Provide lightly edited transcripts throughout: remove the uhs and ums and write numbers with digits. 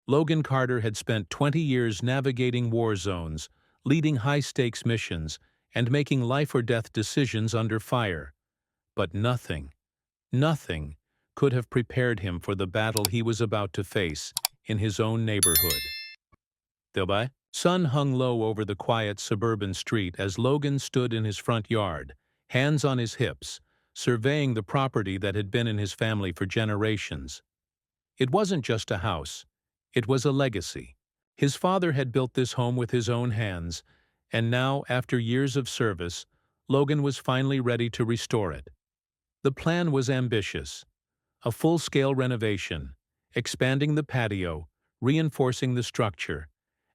Logan Carter had spent 20 years navigating war zones, leading high-stakes missions, and making life-or-death decisions under fire. But nothing could have prepared him for the battle he was about to face in his own neighborhood. The sun hung low over the quiet suburban street as Logan stood in his front yard, hands on his hips, surveying the property that had been in his family for generations. It wasn't just a house. It was a legacy. His father had built this home with his own hands, and now, after years of service, Logan was finally ready to restore it. The plan was ambitious. A full-scale renovation, expanding the patio, reinforcing the structure,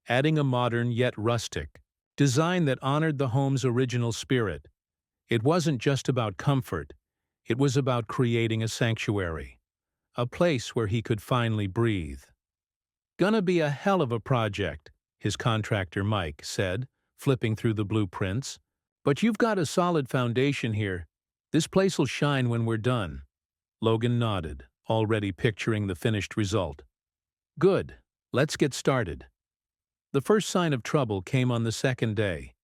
adding a modern yet rustic design that honored the home's original spirit. It wasn't just about comfort. It was about creating a sanctuary, a place where he could finally breathe. "Gonna be a hell of a project," his contractor Mike said, flipping through the blueprints. "But you've got a solid foundation here. This place'll shine when we're done." Logan nodded, already picturing the finished result. "Good. Let's get started." The first sign of trouble came on the second day.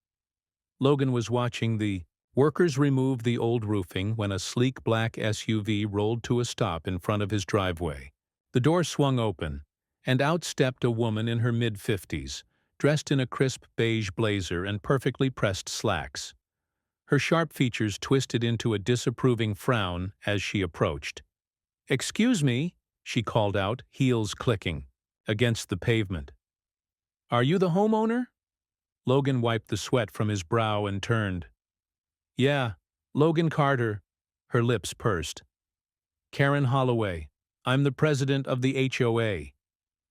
Logan was watching the workers remove the old roofing when a sleek black SUV rolled to a stop in front of his driveway. The door swung open, and out stepped a woman in her mid-50s, dressed in a crisp beige blazer and perfectly pressed slacks. Her sharp features twisted into a disapproving frown as she approached. "Excuse me," she called out, heels clicking against the pavement. "Are you the homeowner?" Logan wiped the sweat from his brow and turned. "Yeah, Logan Carter," her lips pursed. "Karen Holloway. I'm the president of the HOA."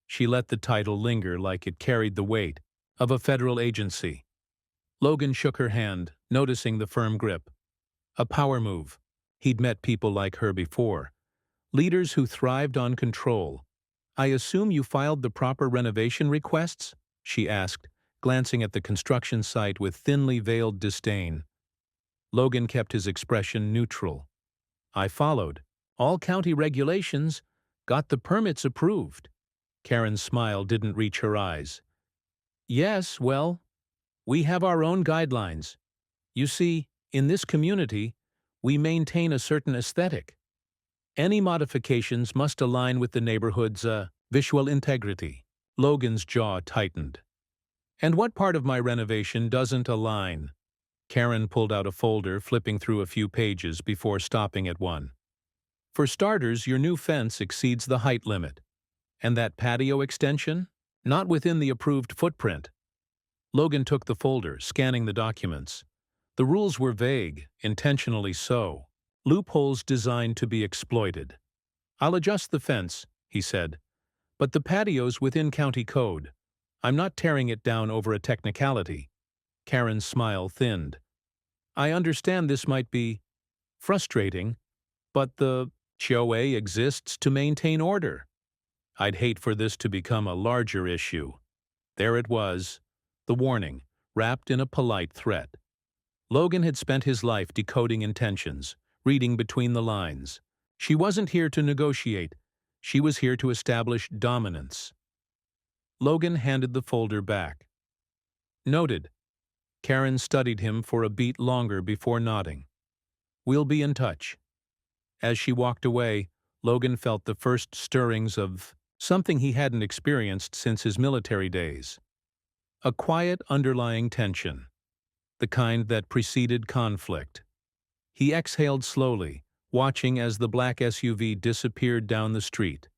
She let the title linger like it carried the weight of a federal agency. Logan shook her hand, noticing the firm grip. A power move. He'd met people like her before. Leaders who thrived on control. "I assume you filed the proper renovation requests?" she asked, glancing at the construction site with thinly veiled disdain. Logan kept his expression neutral. "I followed all county regulations, got the permits approved." Karen's smile didn't reach her eyes. "Yes, well, we have our own guidelines. You see, in this community, we maintain a certain aesthetic. Any modifications must align with the neighborhood's visual integrity." Logan's jaw tightened. "And what part of my renovation doesn't align?" Karen pulled out a folder, flipping through a few pages before stopping at one. "For starters, your new fence exceeds the height limit. And that patio extension? Not within the approved footprint." Logan took the folder, scanning the documents. The rules were vague, intentionally so. Loopholes designed to be exploited. "I'll adjust the fence," he said. "But the patio's within county code. I'm not tearing it down over a technicality." Karen's smile thinned. "I understand this might be frustrating, but the HOA exists to maintain order. I'd hate for this to become a larger issue." There it was, the warning, wrapped in a polite threat. Logan had spent his life decoding intentions, reading between the lines. She wasn't here to negotiate. She was here to establish dominance. Logan handed the folder back. "Noted." Karen studied him for a beat longer before nodding. "We'll be in touch." As she walked away, Logan felt the first stirrings of something he hadn't experienced since his military days. A quiet underlying tension, the kind that preceded conflict. He exhaled slowly, watching as the black SUV disappeared down the street.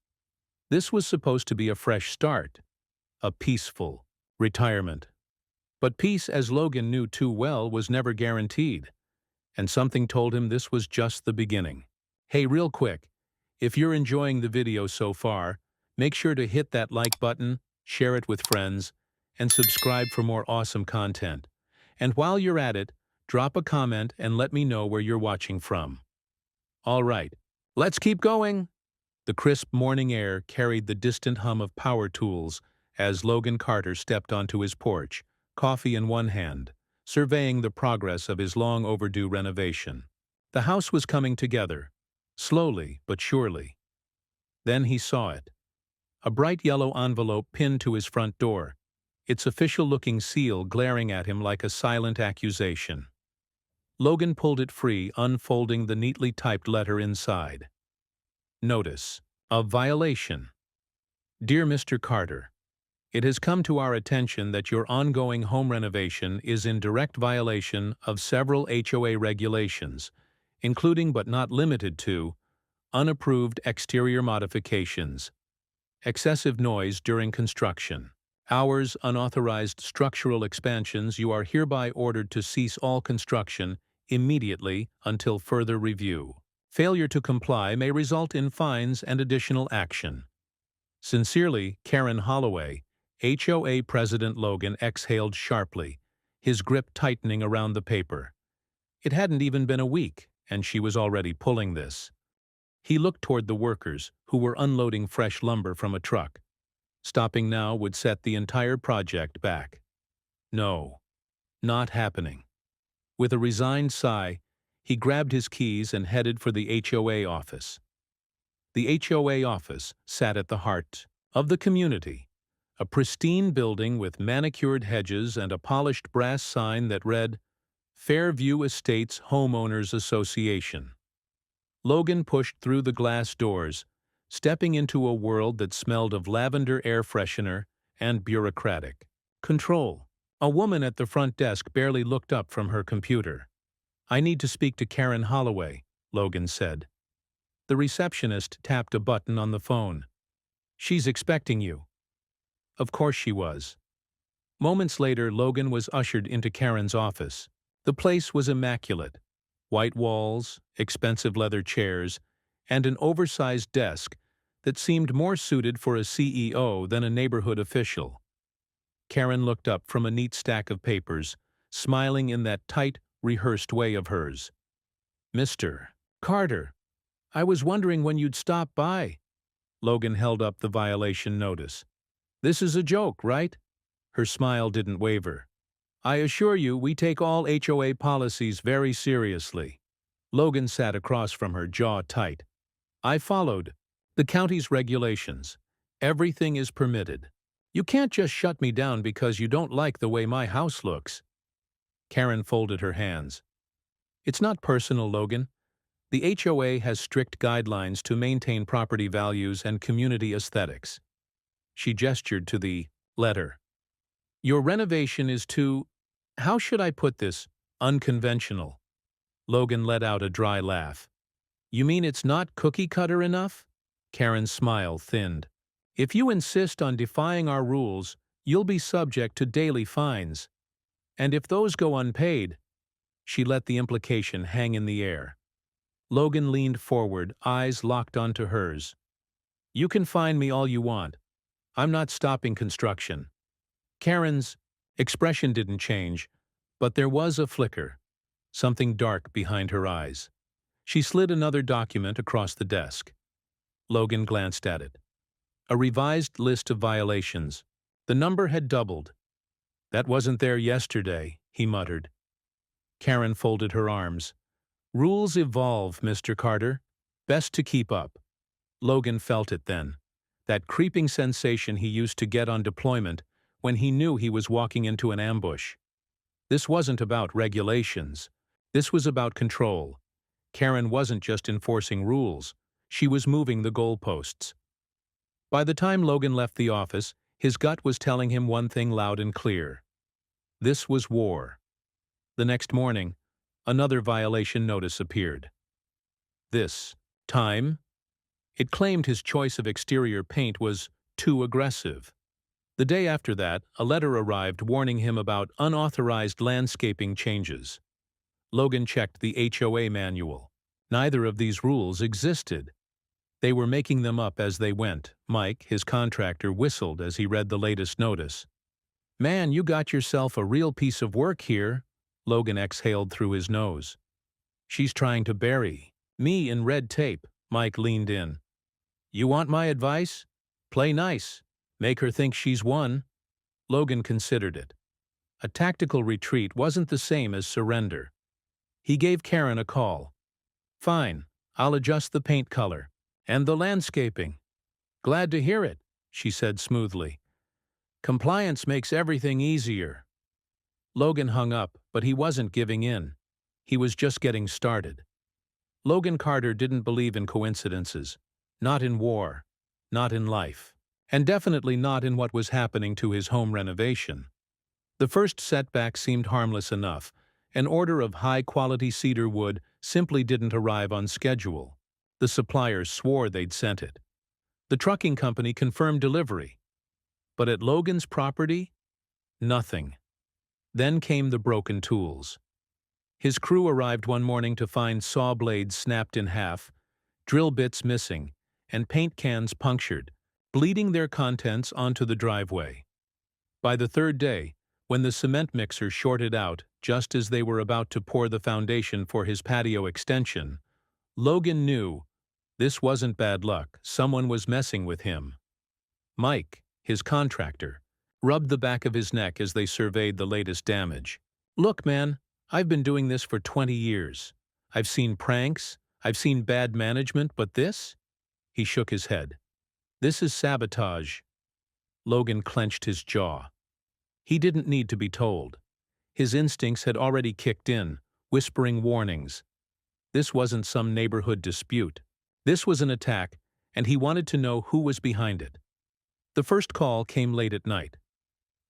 This was supposed to be a fresh start, a peaceful retirement. But peace, as Logan knew too well, was never guaranteed, and something told him this was just the beginning. Hey, real quick, if you're enjoying the video so far, make sure to hit that like button, share it with friends, and subscribe for more awesome content. And while you're at it, drop a comment and let me know where you're watching from. All right, let's keep going. The crisp morning air carried the distant hum of power tools as Logan Carter stepped onto his porch, coffee in one hand, surveying the progress of his long-overdue renovation. The house was coming together, slowly but surely. Then he saw it. a bright yellow envelope pinned to his front door, its official-looking seal glaring at him like a silent accusation. Logan pulled it free, unfolding the neatly typed letter inside. Notice: of violation. Dear Mr. Carter, it has come to our attention that your ongoing home renovation is in direct violation of several HOA regulations, including but not limited to unapproved exterior modifications, excessive noise during construction, hours unauthorized structural expansions. You are hereby ordered to cease all construction immediately until further review. Failure to comply may result in fines and additional action. Sincerely, Karen Holloway. HOA President. Logan exhaled sharply, his grip tightening around the paper. It hadn't even been a week, and she was already pulling this. He looked toward the workers, who were unloading fresh lumber from a truck. Stopping now would set the entire project back. No, not happening. With a resigned sigh, he grabbed his keys and headed for the HOA office. The HOA office sat at the heart of the community, a pristine building with manicured hedges and a polished brass sign that read, Fairview Estates Homeowners Association. Logan pushed through the glass doors, stepping into a world that smelled of lavender air freshener and bureaucratic control. A woman at the front desk barely looked up from her computer. I need to speak to Karen Holloway, Logan said. The receptionist tapped a button on the phone. She's expecting you. Of course she was. Moments later, Logan was ushered into Karen's office. The place was immaculate. White walls, expensive leather chairs, and an oversized desk that seemed more suited for a CEO than a neighborhood official. Karen looked up from a neat stack of papers, smiling in that tight, rehearsed way of hers. Mr. Carter, I was wondering when you'd stop by. Logan held up the violation notice. This is a joke, right? Her smile didn't waver. I assure you, we take all HOA policies very seriously. Logan sat across from her, jaw tight. I followed the county's regulations. Everything is permitted. You can't just shut me down because you don't like the way my house looks. Karen folded her hands. It's not personal, Logan. The HOA has strict guidelines to maintain property values and community aesthetics. She gestured to the letter. Your renovation is too, how should I put this, unconventional. Logan let out a dry laugh. You mean it's not cookie-cutter enough? Karen's smile thinned. If you insist on defying our rules, you'll be subject to daily fines. And if those go unpaid, she let the implication hang in the air. Logan leaned forward, eyes locked onto hers. You can fine me all you want. I'm not stopping construction. Karen's expression didn't change, but there was a flicker, something dark behind her eyes. She slid another document across the desk. Logan glanced at it. A revised list of violations. The number had doubled. That wasn't there yesterday, he muttered. Karen folded her arms. Rules evolve, Mr. Carter. Best to keep up. Logan felt it then. That creeping sensation he used to get on deployment when he knew he was walking into an ambush. This wasn't about regulations. This was about control. Karen wasn't just enforcing rules. She was moving the goalposts. By the time Logan left the office, his gut was telling him one thing loud and clear. This was war. The next morning, another violation notice appeared. This time, it claimed his choice of exterior paint was too aggressive. The day after that, a letter arrived warning him about unauthorized landscaping changes. Logan checked the HOA manual. Neither of these rules existed. They were making them up as they went. Mike, his contractor, whistled as he read the latest notice. Man, you got yourself a real piece of work here, Logan exhaled through his nose. She's trying to bury me in red tape, Mike leaned in. You want my advice? Play nice. Make her think she's won. Logan considered it. A tactical retreat wasn't the same as surrender. He gave Karen a call. Fine, I'll adjust the paint color. And the landscaping. Glad to hear it. she said smoothly. "Compliance makes everything easier." Logan hung up, but he wasn't giving in. He was just getting started. Logan Carter didn't believe in coincidences. Not in war. Not in life. And definitely not in what was happening to his home renovation. The first setback seemed harmless enough. An order of high-quality cedar wood simply didn't arrive on schedule. The suppliers swore they'd sent it. The trucking company confirmed delivery. But at Logan's property, nothing. Then came the broken tools. His crew arrived one morning to find saw blades snapped in half, drill bits missing, and paint cans punctured, bleeding their contents onto the driveway. By the third day, when the cement mixer shorted out just as they were about to pour the foundation for his patio extension, Logan knew this wasn't bad luck. Someone was messing with him. Mike, his contractor, rubbed the back of his neck as they surveyed the latest damage. "Look, man, I've been doing this for 20 years. I've seen pranks, I've seen bad management, but this?" He shook his head. "This is sabotage." Logan clenched his jaw. He didn't need to be told. His instincts had already kicked in, whispering warnings. This wasn't some neighborhood dispute. This was an attack, and he wanted to know who was behind it. The first call came late at night.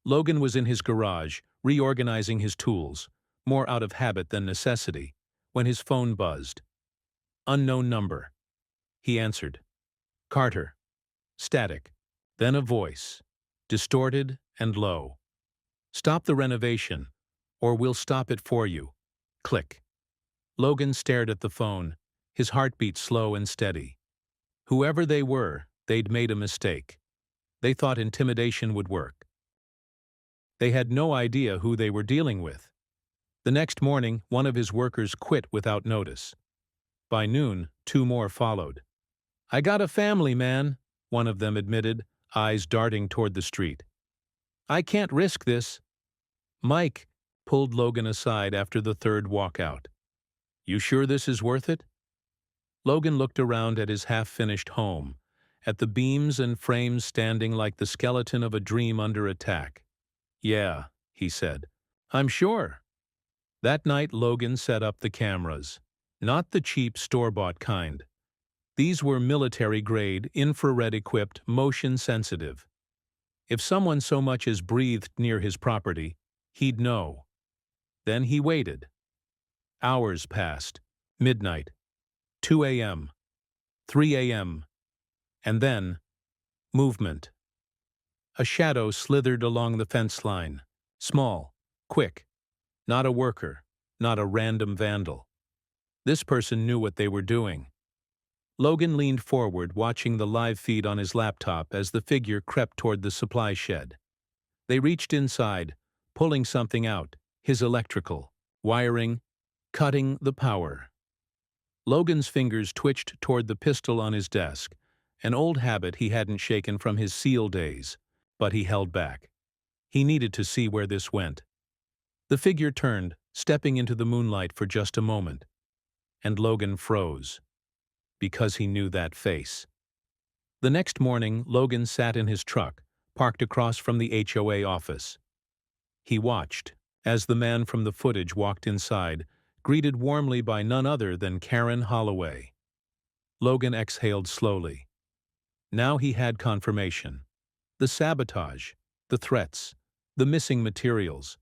Logan was in his garage, reorganizing his tools, more out of habit than necessity, when his phone buzzed. Unknown number. He answered. "Carter." Static. Then a voice, distorted and low. "Stop the renovation, or we'll stop it for you." Click. Logan stared at the phone, his heartbeat slow and steady. Whoever they were, they'd made a mistake. They thought intimidation would work. They had no idea who they were dealing with. The next morning, one of his workers quit without notice. By noon, 2 more followed. "I got a family, man," one of them admitted, eyes darting toward the street. "I can't risk this." Mike pulled Logan aside after the third walkout. "You sure this is worth it?" Logan looked around at his half-finished home, at the beams and frames standing like the skeleton of a dream under attack. "Yeah," he said. "I'm sure." That night Logan set up the cameras. Not the cheap store-bought kind. These were military-grade, infrared-equipped, motion-sensitive. If someone so much as breathed near his property, he'd know. Then he waited. Hours passed. Midnight. 2 a.m. 3 a.m. And then, movement. A shadow slithered along the fence line. Small, quick. Not a worker, not a random vandal. This person knew what they were doing. Logan leaned forward, watching the live feed on his laptop as the figure crept toward the supply shed. They reached inside, pulling something out, his electrical, wiring, cutting the power. Logan's fingers twitched toward the pistol on his desk, an old habit he hadn't shaken from his SEAL days, but he held back. He needed to see where this went. The figure turned, stepping into the moonlight for just a moment. And Logan froze. Because he knew that face. The next morning, Logan sat in his truck, parked across from the HOA office. He watched, as the man from the footage walked inside, greeted warmly by none other than Karen Holloway. Logan exhaled slowly. Now he had confirmation. The sabotage, the threats, the missing materials.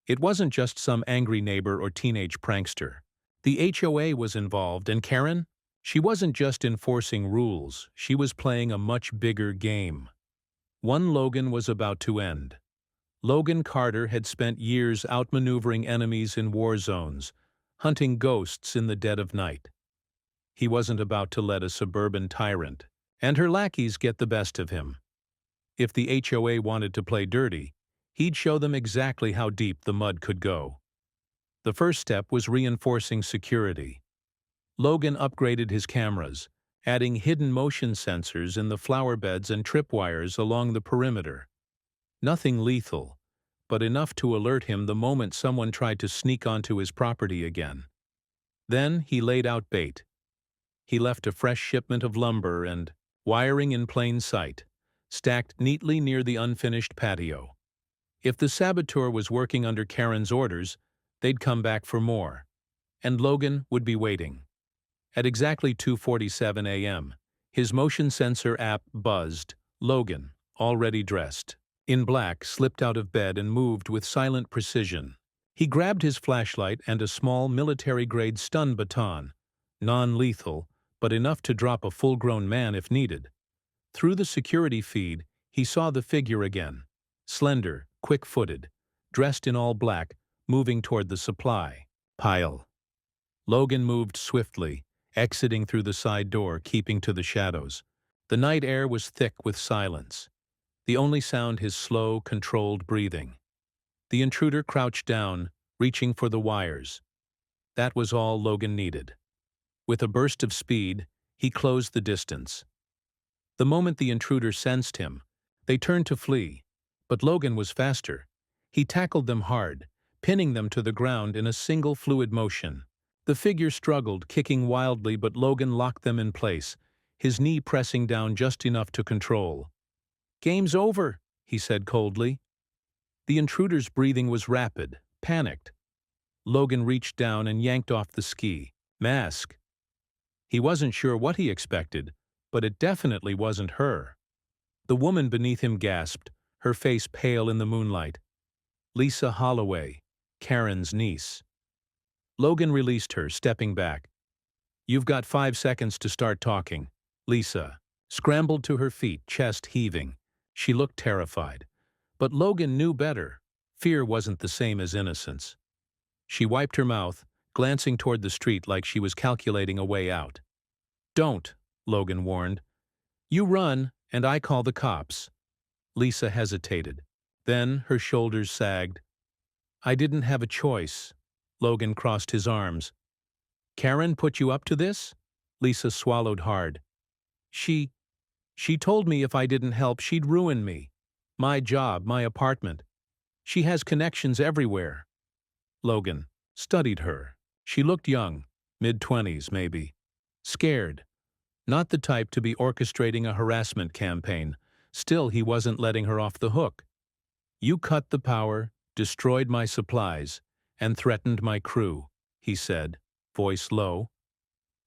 It wasn't just some angry neighbor or teenage prankster. The HOA was involved, and Karen? She wasn't just enforcing rules, she was playing a much bigger game. One Logan was about to end. Logan Carter had spent years outmaneuvering enemies in war zones, hunting ghosts in the dead of night. He wasn't about to let a suburban tyrant and her lackeys get the best of him. If the HOA wanted to play dirty, he'd show them exactly how deep the mud could go. The first step was reinforcing security. Logan upgraded his cameras, adding hidden motion sensors in the flower beds and tripwires along the perimeter. Nothing lethal, but enough to alert him the moment someone tried to sneak onto his property again. Then he laid out bait. He left a fresh shipment of lumber and wiring in plain sight, stacked neatly near the unfinished patio. If the saboteur was working under Karen's orders, they'd come back for more, and Logan would be waiting. At exactly 2:47 a.m., his motion sensor app buzzed. Logan, already dressed in black, slipped out of bed and moved with silent precision. He grabbed his flashlight and a small military-grade stun baton, non-lethal, but enough to drop a full-grown man if needed. Through the security feed, he saw the figure again, slender, quick-footed, dressed in all black, moving toward the supply pile. Logan moved swiftly, exiting through the side door, keeping to the shadows. The night air was thick with silence, the only sound his slow, controlled breathing. The intruder crouched down, reaching for the wires. That was all Logan needed. With a burst of speed, he closed the distance. The moment the intruder sensed him, they turned to flee, but Logan was faster. He tackled them hard, pinning them to the ground in a single fluid motion. The figure struggled, kicking wildly, but Logan locked them in place, his knee pressing down just enough to control. "Game's over," he said coldly. The intruder's breathing was rapid, panicked. Logan reached down and yanked off the ski mask. He wasn't sure what he expected, but it definitely wasn't her. The woman beneath him gasped, her face pale in the moonlight. Lisa Holloway, Karen's niece. Logan released her, stepping back. "You've got 5 seconds to start talking." Lisa scrambled to her feet, chest heaving. She looked terrified. But Logan knew better. Fear wasn't the same as innocence. She wiped her mouth, glancing toward the street like she was calculating a way out. "Don't," Logan warned. "You run, and I call the cops." Lisa hesitated. Then her shoulders sagged. "I didn't have a choice." Logan crossed his arms. "Karen put you up to this?" Lisa swallowed hard. She told me if I didn't help, she'd ruin me. My job, my apartment. She has connections everywhere." Logan studied her. She looked young, mid-20s maybe. Scared. Not the type to be orchestrating a harassment campaign. Still, he wasn't letting her off the hook. "You cut the power, destroyed my supplies, and threatened my crew," he said, voice low.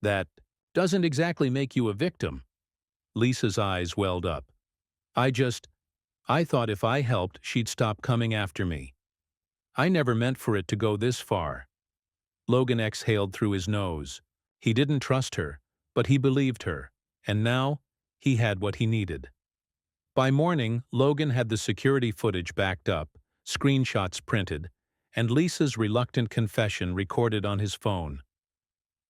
"That doesn't exactly make you a victim." Lisa's eyes welled up. I thought if I helped, she'd stop coming after me. I never meant for it to go this far." Logan exhaled through his nose. He didn't trust her, but he believed her, and now he had what he needed. By morning, Logan had the security footage backed up, screenshots printed, and Lisa's reluctant confession recorded on his phone.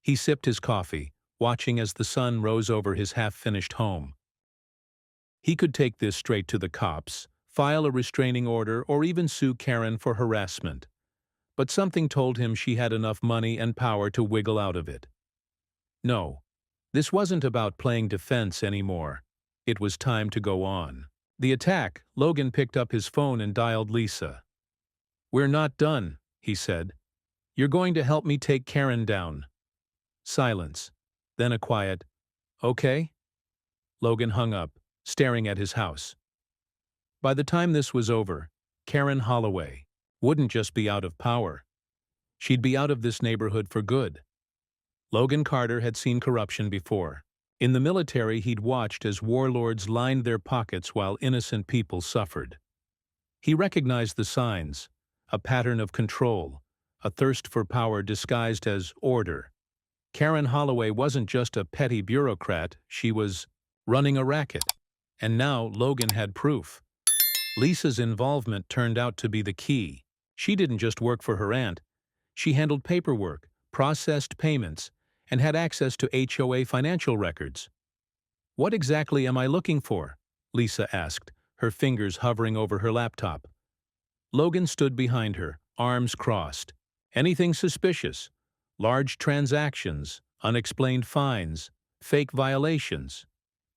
He sipped his coffee, watching as the sun rose over his half-finished home. He could take this straight to the cops, file a restraining order, or even sue Karen for harassment. But something told him she had enough money and power to wiggle out of it. No, this wasn't about playing defense anymore. It was time to go on. The attack, Logan picked up his phone and dialed Lisa. "We're not done," he said. "You're going to help me take Karen down." Silence. Then a quiet, "Okay?" Logan hung up, staring at his house. By the time this was over, Karen Holloway wouldn't just be out of power. She'd be out of this neighborhood for good. Logan Carter had seen corruption before. In the military, he'd watched as warlords lined their pockets while innocent people suffered. He recognized the signs, a pattern of control, a thirst for power disguised as order. Karen Holloway wasn't just a petty bureaucrat, she was running a racket. And now Logan had proof. Lisa's involvement turned out to be the key. She didn't just work for her aunt. She handled paperwork, processed payments, and had access to HOA financial records. "What exactly am I looking for?" Lisa asked, her fingers hovering over her laptop. Logan stood behind her, arms crossed. "Anything suspicious? Large transactions, unexplained fines, fake violations."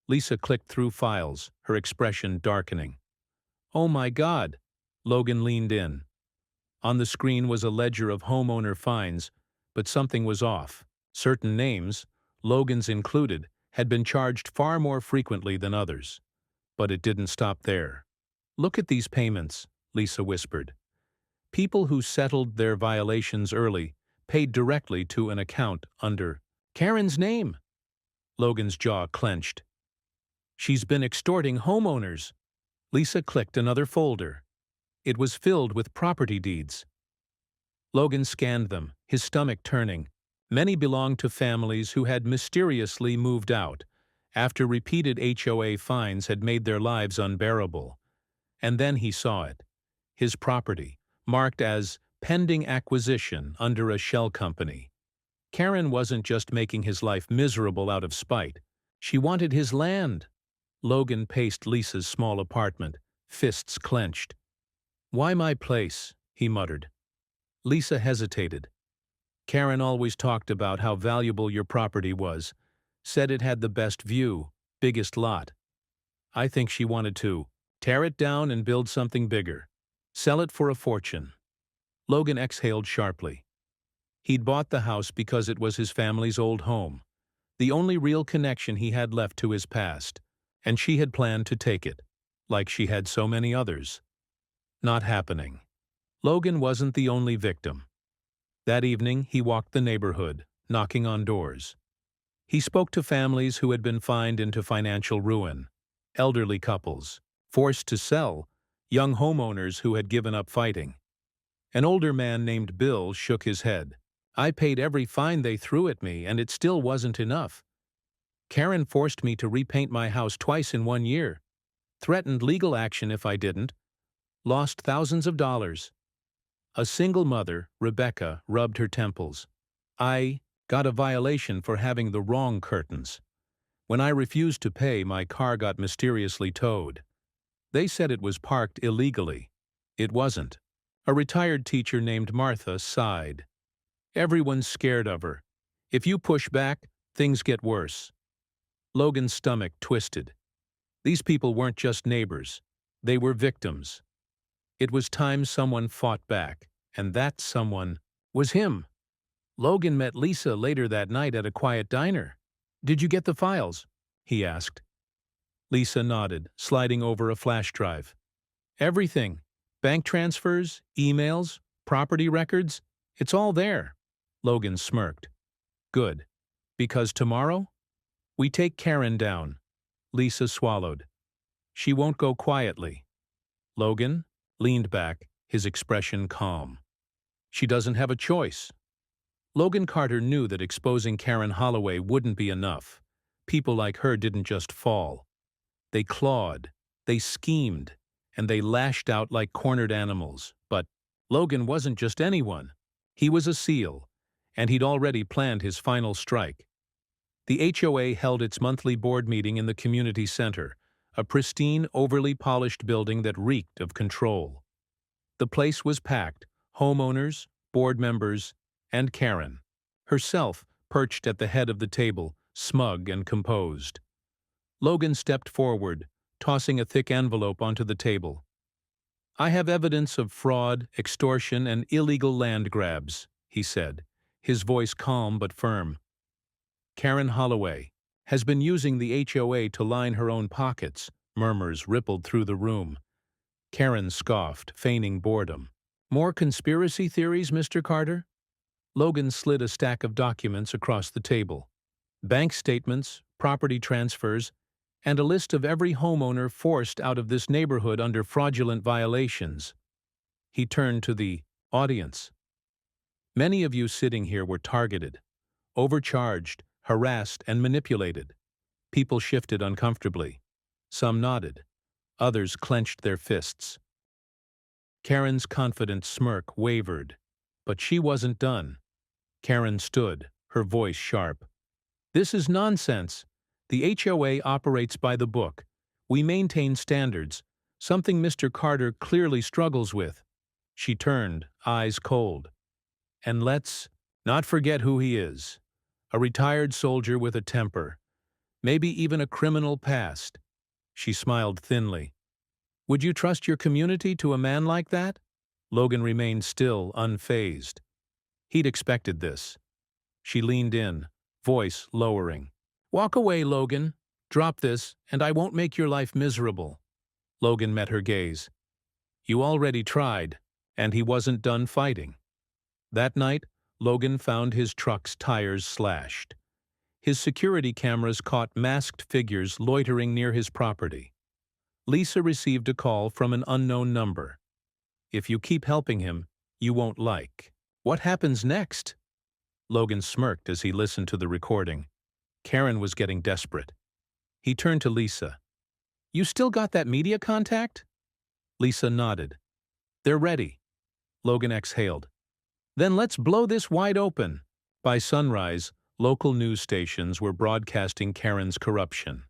Lisa clicked through files, her expression darkening. "Oh my God!" Logan leaned in. On the screen was a ledger of homeowner fines, but something was off. Certain names, Logan's included, had been charged far more frequently than others. But it didn't stop there. "Look at these payments," Lisa whispered. People who settled their violations early paid directly to an account under Karen's name. Logan's jaw clenched. "She's been extorting homeowners." Lisa clicked another folder. It was filled with property deeds. Logan scanned them, his stomach turning. Many belonged to families who had mysteriously moved out after repeated HOA fines had made their lives unbearable. And then he saw it. His property, marked as pending acquisition under a shell company. Karen wasn't just making his life miserable out of spite. She wanted his land. Logan paced Lisa's small apartment, fists clenched. "Why my place?" he muttered. Lisa hesitated. "Karen always talked about how valuable your property was, said it had the best view, biggest lot. I think she wanted to tear it down and build something bigger. Sell it for a fortune." Logan exhaled sharply. He'd bought the house because it was his family's old home, the only real connection he had left to his past, and she had planned to take it, like she had so many others. Not happening. Logan wasn't the only victim. That evening, he walked the neighborhood, knocking on doors. He spoke to families who had been fined into financial ruin, elderly couples, forced to sell, young homeowners who had given up fighting. An older man named Bill shook his head. "I paid every fine they threw at me, and it still wasn't enough. Karen forced me to repaint my house twice in 1 year. Threatened legal action if I didn't. Lost thousands of dollars." A single mother, Rebecca, rubbed her temples. "I got a violation for having the wrong curtains. When I refused to pay, my car got mysteriously towed. They said it was parked illegally. It wasn't." A retired teacher named Martha sighed. "Everyone's scared of her. If you push back, things get worse." Logan's stomach twisted. These people weren't just neighbors. They were victims. It was time someone fought back, and that someone was him. Logan met Lisa later that night at a quiet diner. "Did you get the files?" he asked. Lisa nodded, sliding over a flash drive. "Everything. Bank transfers, emails, property records. It's all there." Logan smirked. "Good. Because tomorrow, we take Karen down." Lisa swallowed. "She won't go quietly." Logan leaned back, his expression calm. "She doesn't have a choice." Logan Carter knew that exposing Karen Holloway wouldn't be enough. People like her didn't just fall. They clawed, they schemed, and they lashed out like cornered animals. But Logan wasn't just anyone. He was a SEAL, and he'd already planned his final strike. The HOA held its monthly board meeting in the community center, a pristine, overly polished building that reeked of control. The place was packed, homeowners, board members, and Karen, herself perched at the head of the table, smug and composed. Logan stepped forward, tossing a thick envelope onto the table. "I have evidence of fraud, extortion, and illegal land grabs," he said, his voice calm but firm. "Karen Holloway has been using the HOA to line her own pockets." Murmurs rippled through the room. Karen scoffed, feigning boredom. "More conspiracy theories, Mr. Carter?" Logan slid a stack of documents across the table. Bank statements, property transfers, and a list of every homeowner forced out of this neighborhood under fraudulent violations. He turned to the audience. "Many of you sitting here were targeted, overcharged, harassed, and manipulated." People shifted uncomfortably. Some nodded. Others clenched their fists. Karen's confident smirk wavered. But she wasn't done. Karen stood, her voice sharp. "This is nonsense. The HOA operates by the book. We maintain standards, something Mr. Carter clearly struggles with." She turned, eyes cold. "And let's not forget who he is. A retired soldier with a temper. Maybe even a criminal past." She smiled thinly. "Would you trust your community to a man like that?" Logan remained still, unfazed. He'd expected this. She leaned in, voice lowering. "Walk away, Logan. Drop this, and I won't make your life miserable. Logan met her gaze. You already tried, and he wasn't done fighting. That night, Logan found his truck's tires slashed. His security cameras caught masked figures loitering near his property. Lisa received a call from an unknown number. If you keep helping him, you won't like. What happens next? Logan smirked as he listened to the recording. Karen was getting desperate. He turned to Lisa. You still got that media contact? Lisa nodded. They're ready. Logan exhaled. Then let's blow this wide open. By sunrise, local news stations were broadcasting Karen's corruption.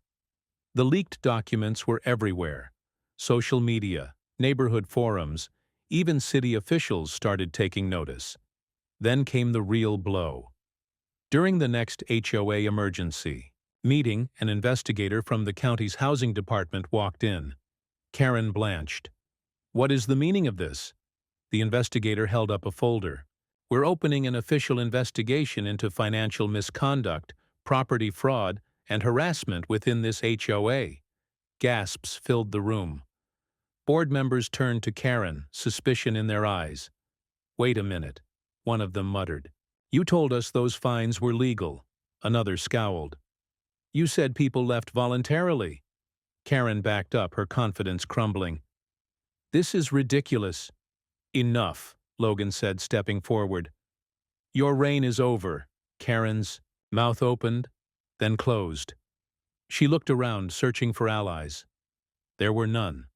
The leaked documents were everywhere. Social media, neighborhood forums, even city officials started taking notice. Then came the real blow. During the next HOA emergency meeting, an investigator from the county's housing department walked in. Karen blanched. What is the meaning of this? The investigator held up a folder. We're opening an official investigation into financial misconduct, property fraud, and harassment within this HOA. Gasps filled the room. Board members turned to Karen, suspicion in their eyes. Wait a minute, one of them muttered. You told us those fines were legal. Another scowled. You said people left voluntarily. Karen backed up, her confidence crumbling. This is ridiculous. Enough, Logan said, stepping forward. Your reign is over. Karen's mouth opened, then closed. She looked around, searching for allies. There were none.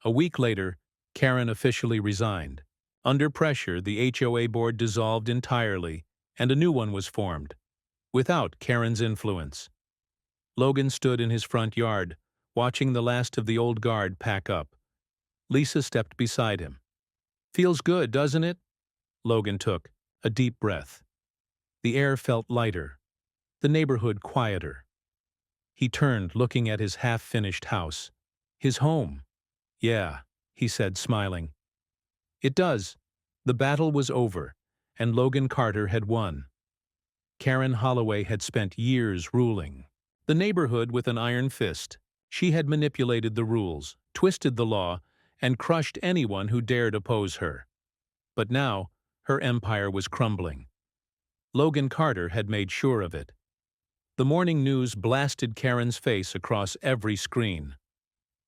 A week later, Karen officially resigned. Under pressure, the HOA board dissolved entirely, and a new one was formed, without Karen's influence. Logan stood in his front yard, watching the last of the old guard pack up. Lisa stepped beside him. Feels good, doesn't it? Logan took a deep breath. The air felt lighter, the neighborhood quieter. He turned, looking at his half-finished house. His home. Yeah, he said, smiling. It does. The battle was over, and Logan Carter had won. Karen Holloway had spent years ruling the neighborhood with an iron fist. She had manipulated the rules, twisted the law, and crushed anyone who dared oppose her. But now, her empire was crumbling. Logan Carter had made sure of it. The morning news blasted Karen's face across every screen.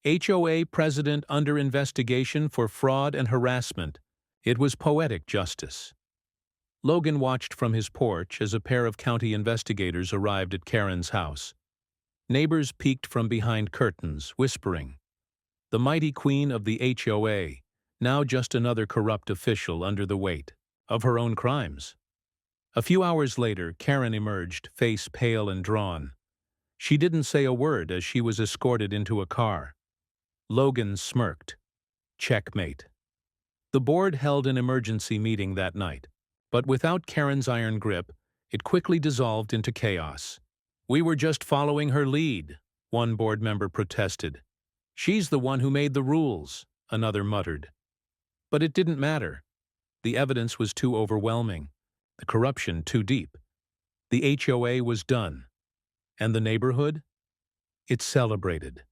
HOA president under investigation for fraud and harassment. It was poetic justice. Logan watched from his porch as a pair of county investigators arrived at Karen's house. Neighbors peeked from behind curtains, whispering. The mighty queen of the HOA, now just another corrupt official under the weight of her own crimes. A few hours later, Karen emerged, face pale and drawn. She didn't say a word as she was escorted into a car. Logan smirked. Checkmate. The board held an emergency meeting that night, but without Karen's iron grip, it quickly dissolved into chaos. We were just following her lead, one board member protested. She's the one who made the rules, another muttered. But it didn't matter. The evidence was too overwhelming, the corruption too deep. The HOA was done. And the neighborhood? It celebrated.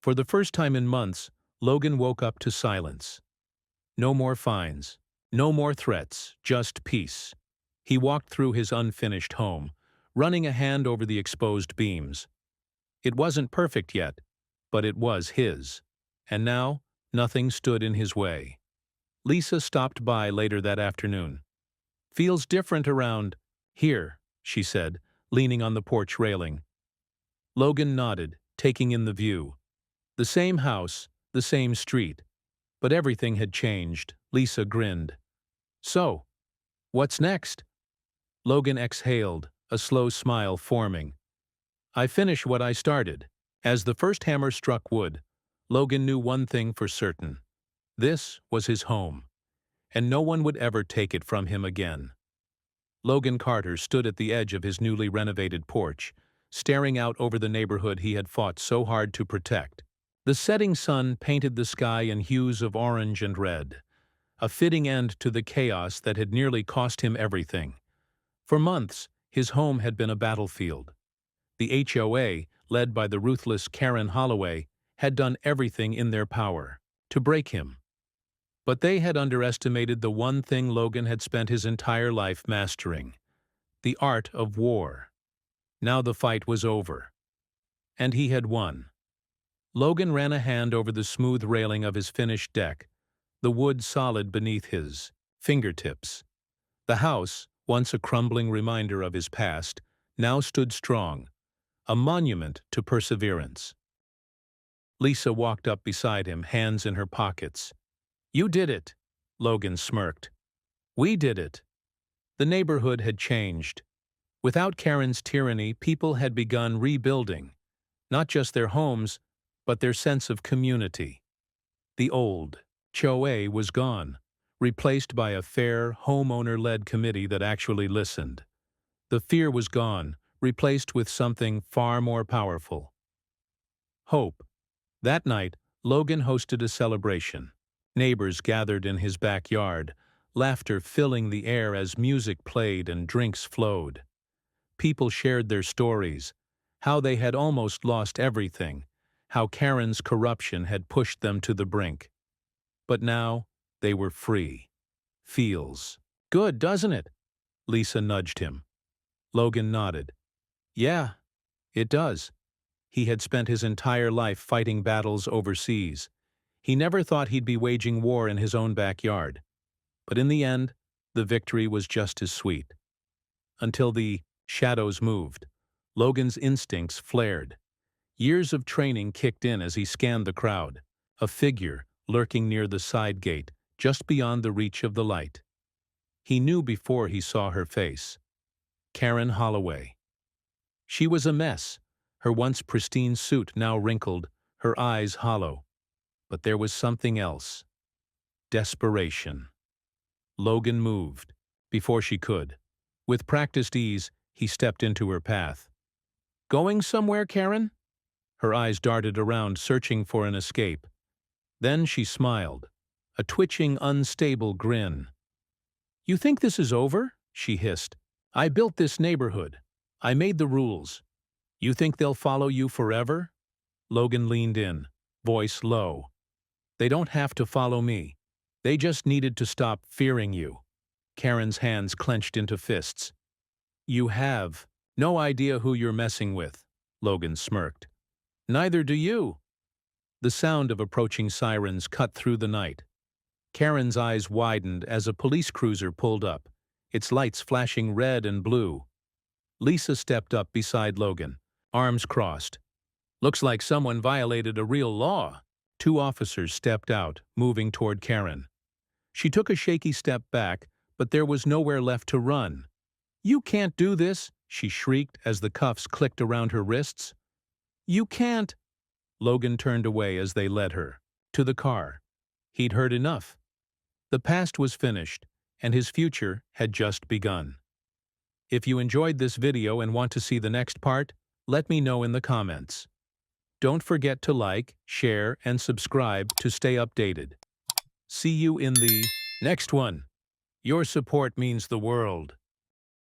For the first time in months, Logan woke up to silence. No more fines, no more threats, just peace. He walked through his unfinished home, running a hand over the exposed beams. It wasn't perfect yet, but it was his. And now, nothing stood in his way. Lisa stopped by later that afternoon. Feels different around here, she said, leaning on the porch railing. Logan nodded, taking in the view. The same house, the same street. But everything had changed. Lisa grinned. So, what's next? Logan exhaled, a slow smile forming. I finish what I started. As the first hammer struck wood, Logan knew one thing for certain. This was his home, and no one would ever take it from him again. Logan Carter stood at the edge of his newly renovated porch, staring out over the neighborhood he had fought so hard to protect. The setting sun painted the sky in hues of orange and red, a fitting end to the chaos that had nearly cost him everything. For months, his home had been a battlefield. The HOA, led by the ruthless Karen Holloway, had done everything in their power to break him. But they had underestimated the one thing Logan had spent his entire life mastering: the art of war. Now the fight was over, and he had won. Logan ran a hand over the smooth railing of his finished deck, the wood solid beneath his fingertips. The house, once a crumbling reminder of his past, now stood strong, a monument to perseverance. Lisa walked up beside him, hands in her pockets. "You did it," Logan smirked. "We did it." The neighborhood had changed. Without Karen's tyranny, people had begun rebuilding, not just their homes, but their sense of community. The old HOA was gone, replaced by a fair, homeowner-led committee that actually listened. The fear was gone, replaced with something far more powerful: hope. That night, Logan hosted a celebration. Neighbors gathered in his backyard, laughter filling the air as music played and drinks flowed. People shared their stories, how they had almost lost everything, how Karen's corruption had pushed them to the brink. But now, they were free. "Feels good, doesn't it?" Lisa nudged him. Logan nodded. "Yeah, it does." He had spent his entire life fighting battles overseas. He never thought he'd be waging war in his own backyard. But in the end, the victory was just as sweet. Until the shadows moved, Logan's instincts flared. Years of training kicked in as he scanned the crowd, a figure lurking near the side gate, just beyond the reach of the light. He knew before he saw her face: Karen Holloway. She was a mess, her once pristine suit now wrinkled, her eyes hollow. But there was something else: desperation. Logan moved, before she could. With practiced ease, he stepped into her path. "Going somewhere, Karen?" Her eyes darted around, searching for an escape. Then she smiled, a twitching, unstable grin. "You think this is over?" she hissed. "I built this neighborhood. I made the rules. You think they'll follow you forever?" Logan leaned in, voice low. "They don't have to follow me. They just needed to stop fearing you." Karen's hands clenched into fists. "You have no idea who you're messing with," Logan smirked. "Neither do you." The sound of approaching sirens cut through the night. Karen's eyes widened as a police cruiser pulled up, its lights flashing red and blue. Lisa stepped up beside Logan, arms crossed. "Looks like someone violated a real law." Two officers stepped out, moving toward Karen. She took a shaky step back, but there was nowhere left to run. "You can't do this," she shrieked as the cuffs clicked around her wrists. "You can't." Logan turned away as they led her to the car. He'd heard enough. The past was finished, and his future had just begun. If you enjoyed this video and want to see the next part, let me know in the comments. Don't forget to like, share, and subscribe to stay updated. See you in the next one. Your support means the world.